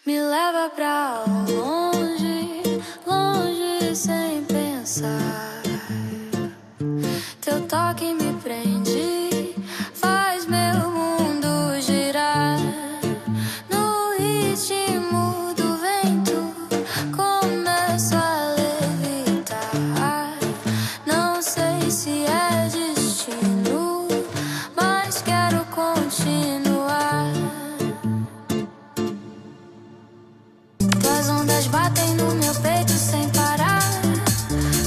Me leva pra longe, longe sem pensar. Teu toque me prende, faz meu mundo girar. No ritmo do vento, começo a levitar. Não sei se é destino, mas quero continuar. Tuas ondas batem no meu peito sem parar.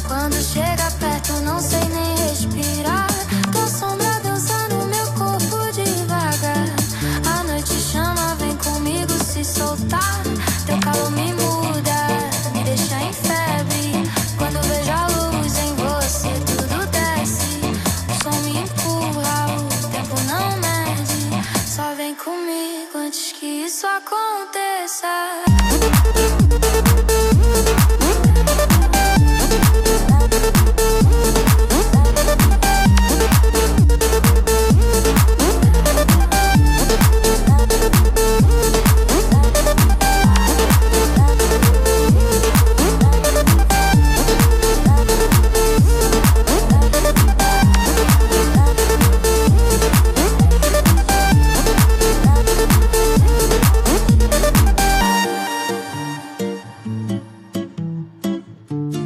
Quando chega perto não sei nem respirar. Tua sombra dança no meu corpo devagar. A noite chama, vem comigo se soltar. Teu calor me muda, me deixa em febre. Quando vejo a luz em você tudo desce. O som me empurra, o tempo não mede. Só vem comigo antes que isso aconteça.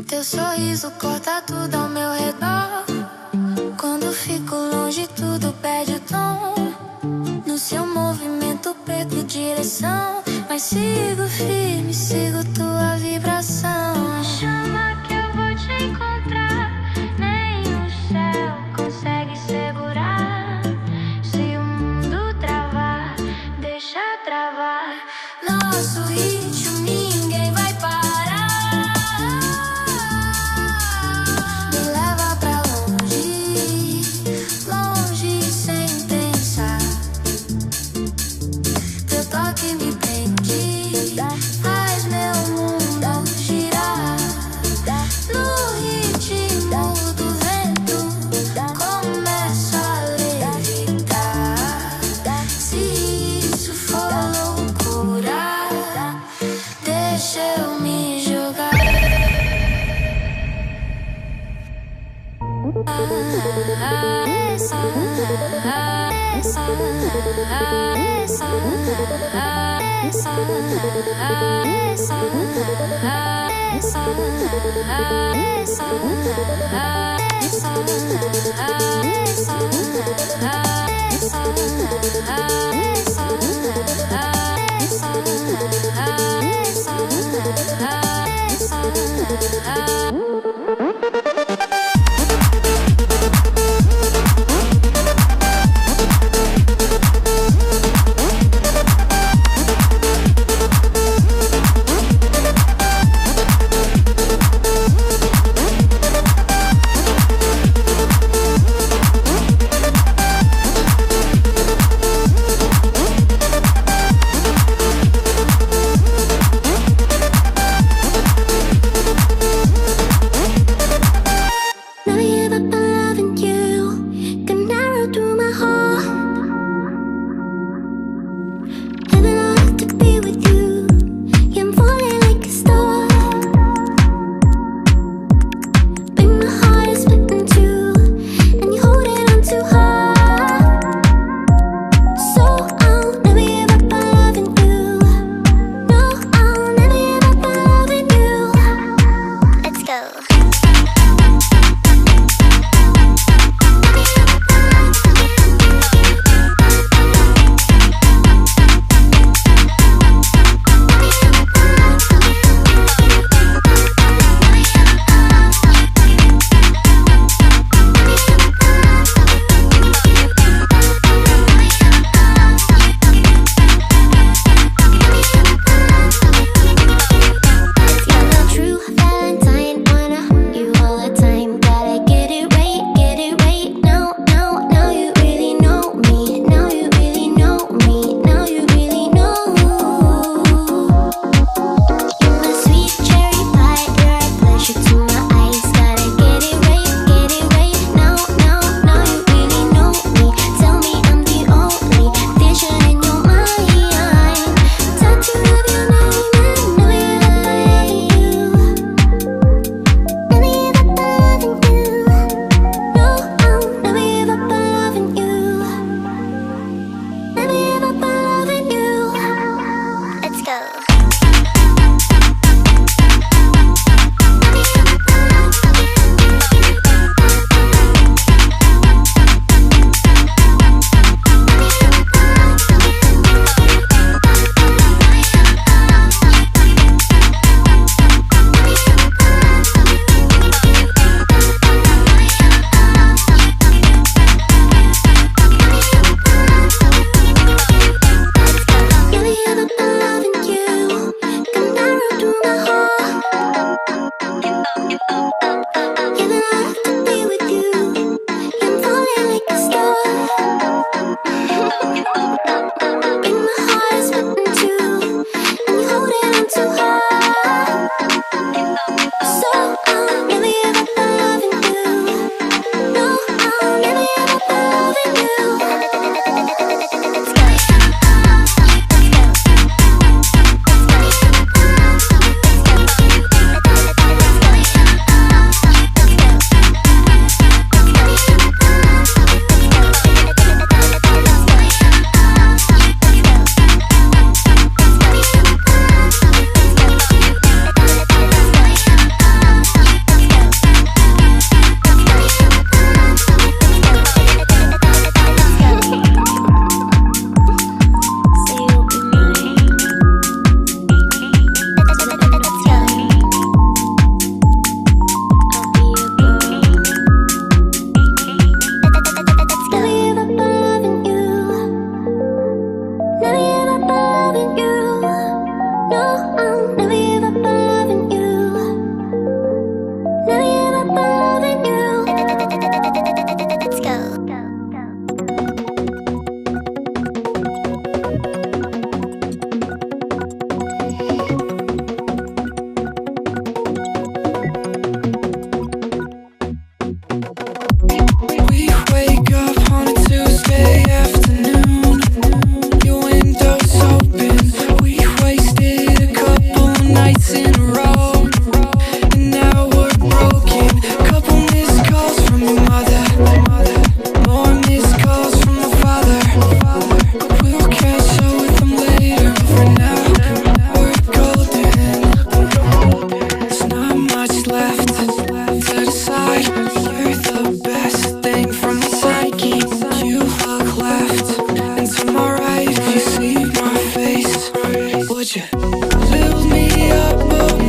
Teu sorriso corta tudo ao meu redor. Quando fico longe tudo perde o tom. No seu movimento perco direção, mas sigo firme, sigo tua vibração. Chama que eu vou te encontrar. Nem o céu consegue segurar. Se o mundo travar, deixa travar. Nosso ritmo ninguém vai parar.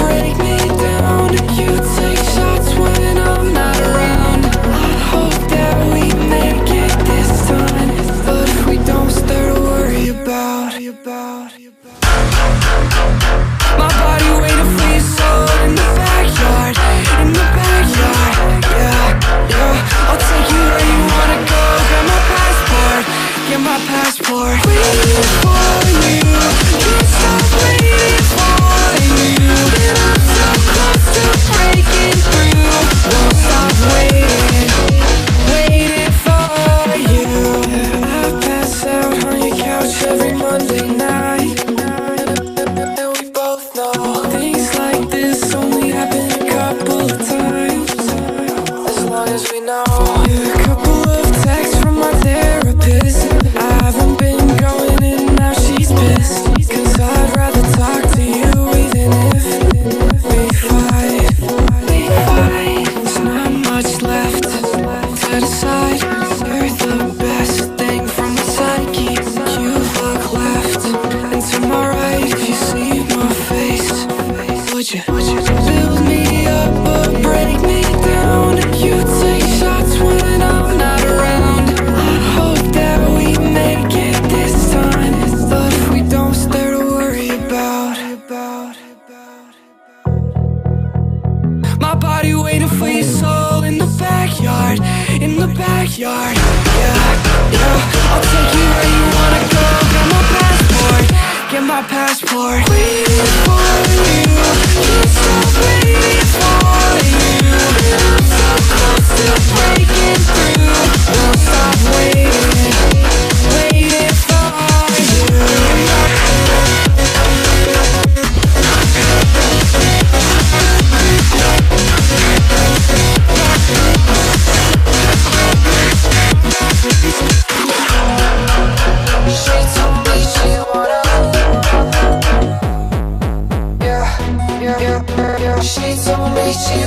break me down. You take shots when I'm not around. I hope that we make it this time, but if we don't, start to worry about. My body waiting for your soul in the backyard, in the backyard. Yeah, yeah. I'll take you where you wanna go. Got my passport, get my passport. Waiting for you, can't stop waiting for you. And I'm so close to breaking through. Won't stop waiting, waiting for you. I pass out on your couch every Monday night. And we both know things like this only happen a couple of times, as long as we know. A couple of texts from my therapist. I haven't been going in, now she's pissed, 'cause I'd rather talk to you even if we fight. There's not much left to decide. You're the best thing from the psyche. You look left and to my right. If you see my face, would you build me up or break me down? You take shots when I'm not around. I hope that we make it this time, but if we don't, start to worry about. My body waiting for your soul in the backyard, in the backyard. Yeah, yeah. I'll take you where you wanna go. Got my passport, get my passport. Waiting for you, can't stop waiting for you. And I'm so close to breaking through. Won't stop waiting, waiting for you. She told me she wanna, yeah. She told me she